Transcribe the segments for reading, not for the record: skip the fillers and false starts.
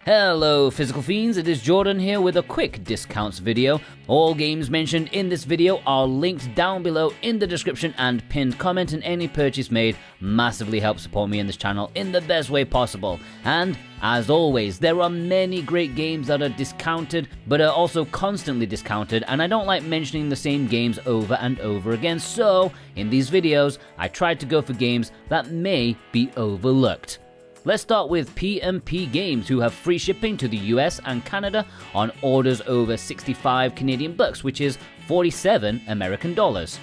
Hello Physical Fiends, it is Jordan here with a quick discounts video. All games mentioned in this video are linked down below in the description and pinned comment, and any purchase made massively helps support me and this channel in the best way possible. And as always, there are many great games that are discounted, but are also constantly discounted, and I don't like mentioning the same games over and over again, so in these videos, I tried to go for games that may be overlooked. Let's start with P&P Games, who have free shipping to the US and Canada on orders over 65 Canadian bucks, which is 47 American dollars.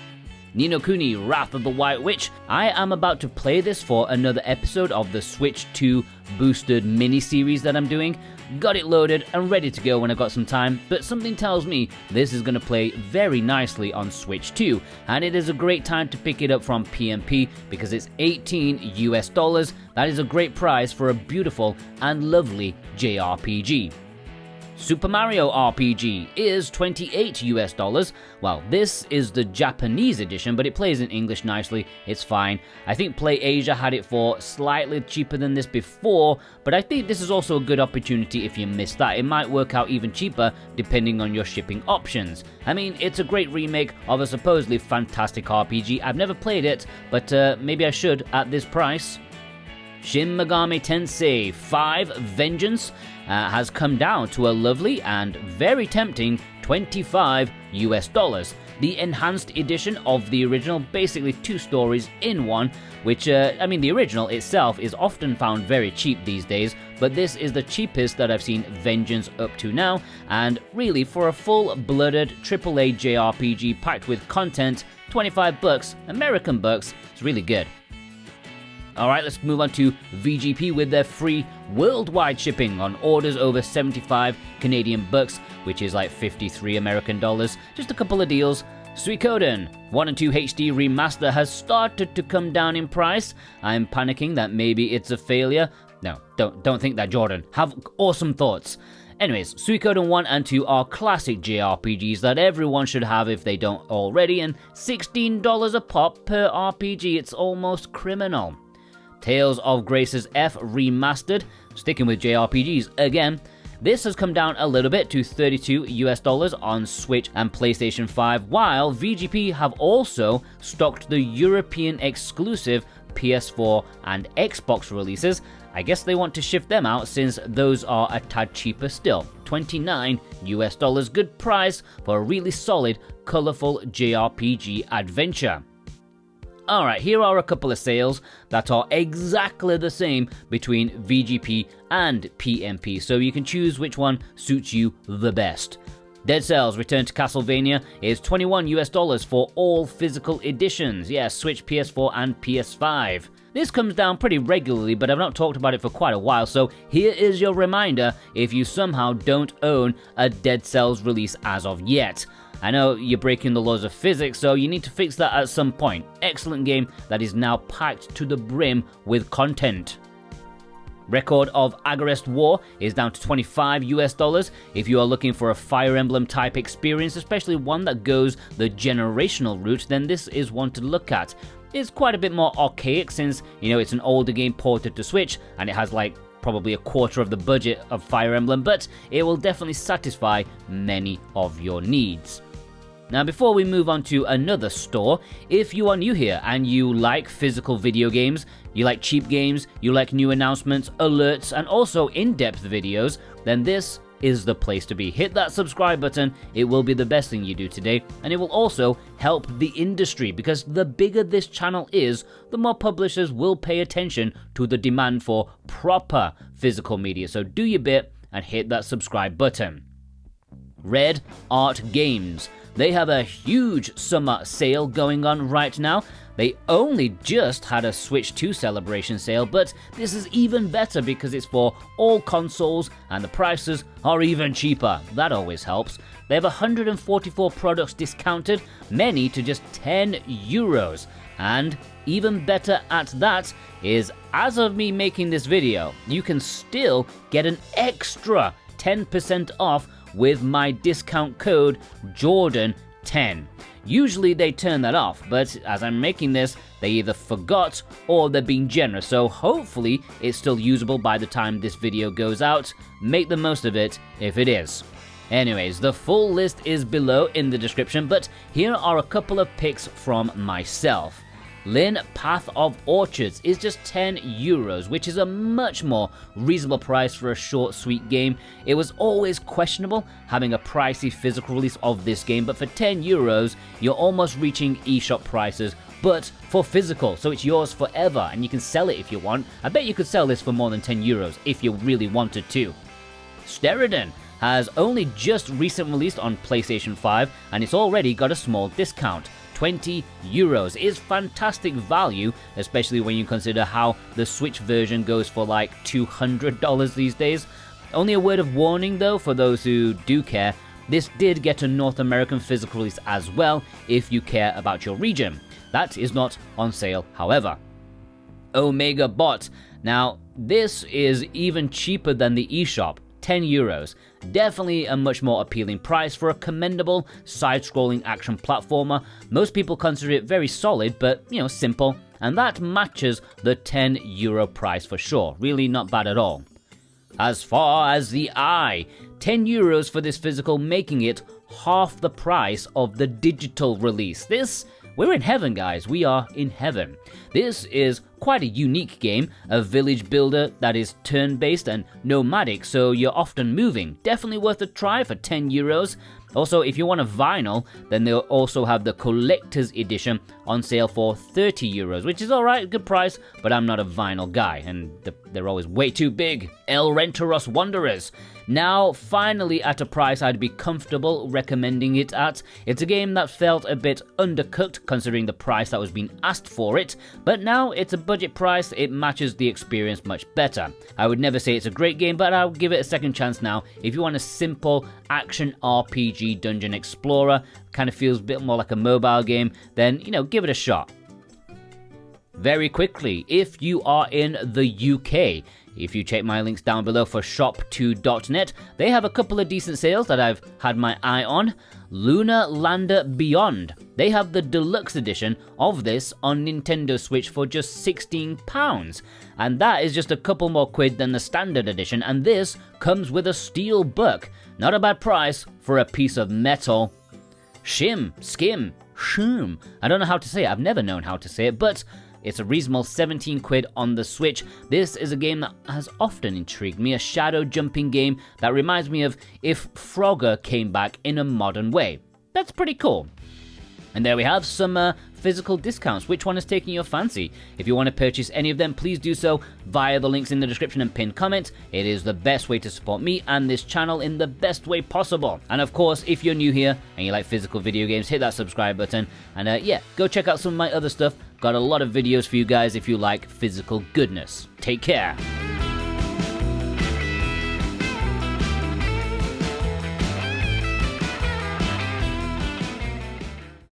Ni no Kuni, Wrath of the White Witch. I am about to play this for another episode of the Switch 2 boosted mini-series that I'm doing. Got it loaded and ready to go when I got some time, but something tells me this is going to play very nicely on Switch 2, and it is a great time to pick it up from P&P because it's 18 US dollars. That is a great price for a beautiful and lovely JRPG. Super Mario RPG is 28 US dollars. Well, this is the Japanese edition, but it plays in English nicely, it's fine. I think Play Asia had it for slightly cheaper than this before, but I think this is also a good opportunity if you missed that. It might work out even cheaper depending on your shipping options. I mean, it's a great remake of a supposedly fantastic RPG. I've never played it, but maybe I should at this price. Shin Megami Tensei 5 Vengeance has come down to a lovely and very tempting 25 US dollars. The enhanced edition of the original, basically two stories in one, which, the original itself is often found very cheap these days, but this is the cheapest that I've seen Vengeance up to now, and really for a full-blooded AAA JRPG packed with content, 25 bucks, American bucks, it's really good. Alright, let's move on to VGP with their free worldwide shipping on orders over 75 Canadian bucks, which is like 53 American dollars. Just a couple of deals. Suikoden 1 and 2 HD Remaster has started to come down in price. I'm panicking that maybe it's a failure. No, don't think that, Jordan. Have awesome thoughts. Anyways, Suikoden 1 and 2 are classic JRPGs that everyone should have if they don't already, and $16 a pop per RPG, it's almost criminal. Tales of Grace's F Remastered, sticking with JRPGs again. This has come down a little bit to 32 US dollars on Switch and PlayStation 5, while VGP have also stocked the European exclusive PS4 and Xbox releases. I guess they want to shift them out since those are a tad cheaper still. 29 US dollars, good price for a really solid, colourful JRPG adventure. Alright, here are a couple of sales that are exactly the same between VGP and P&P, so you can choose which one suits you the best. Dead Cells Return to Castlevania is 21 US dollars for all physical editions, Switch, PS4 and PS5. This comes down pretty regularly, but I've not talked about it for quite a while, so here is your reminder if you somehow don't own a Dead Cells release as of yet. I know you're breaking the laws of physics, so you need to fix that at some point. Excellent game that is now packed to the brim with content. Record of Agarest War is down to 25 US dollars. If you are looking for a Fire Emblem type experience, especially one that goes the generational route, then this is one to look at. It's quite a bit more archaic since, it's an older game ported to Switch, and it has probably a quarter of the budget of Fire Emblem, but it will definitely satisfy many of your needs. Now, before we move on to another store, if you are new here and you like physical video games, you like cheap games, you like new announcements, alerts, and also in-depth videos, then this is the place to be. Hit that subscribe button, it will be the best thing you do today, and it will also help the industry, because the bigger this channel is, the more publishers will pay attention to the demand for proper physical media. So do your bit and hit that subscribe button. Red Art Games. They have a huge summer sale going on right now. They only just had a Switch 2 celebration sale, but this is even better because it's for all consoles and the prices are even cheaper. That always helps. They have 144 products discounted, many to just 10 euros. And even better at that is, as of me making this video, you can still get an extra 10% off with my discount code Jordan10. Usually they turn that off, but as I'm making this, they either forgot or they're being generous, so hopefully it's still usable by the time this video goes out. Make the most of it if it is. Anyways, the full list is below in the description, but here are a couple of picks from myself. Lin Path of Orchards is just €10, which is a much more reasonable price for a short, sweet game. It was always questionable having a pricey physical release of this game, but for €10, you're almost reaching eShop prices, but for physical, so it's yours forever, and you can sell it if you want. I bet you could sell this for more than €10 if you really wanted to. Steridon has only just recently released on PlayStation 5, and it's already got a small discount. €20 is fantastic value, especially when you consider how the Switch version goes for like $200 these days. Only a word of warning though, for those who do care, this did get a North American physical release as well, if you care about your region. That is not on sale, however. Omega Bot. Now, this is even cheaper than the eShop. €10. Definitely a much more appealing price for a commendable side-scrolling action platformer. Most people consider it very solid, but, simple, and that matches the €10 price for sure. Really not bad at all. As far as the eye, €10 for this physical, making it half the price of the digital release. We're in heaven, guys. We are in heaven. This is quite a unique game, a village builder that is turn-based and nomadic, so you're often moving. Definitely worth a try for €10. Also, if you want a vinyl, then they'll also have the collector's edition on sale for €30, which is alright, good price, but I'm not a vinyl guy, and they're always way too big. El Renteros Wanderers. Now, finally at a price I'd be comfortable recommending it at. It's a game that felt a bit undercooked considering the price that was being asked for it, but now it's a budget price, it matches the experience much better. I would never say it's a great game, but I'll give it a second chance now. If you want a simple action RPG dungeon explorer, kind of feels a bit more like a mobile game, then, give it a shot. Very quickly, if you are in the UK, if you check my links down below for shop2.net, they have a couple of decent sales that I've had my eye on. Lunar Lander Beyond. They have the deluxe edition of this on Nintendo Switch for just £16. And that is just a couple more quid than the standard edition, and this comes with a steel book. Not a bad price for a piece of metal. Schim. I don't know how to say it, I've never known how to say it, but it's a reasonable 17 quid on the Switch. This is a game that has often intrigued me, a shadow jumping game that reminds me of if Frogger came back in a modern way. That's pretty cool. And there we have some physical discounts. Which one is taking your fancy? If you want to purchase any of them, please do so via the links in the description and pinned comment. It is the best way to support me and this channel in the best way possible. And of course, if you're new here and you like physical video games, hit that subscribe button. And go check out some of my other stuff. Got a lot of videos for you guys if you like physical goodness. Take care.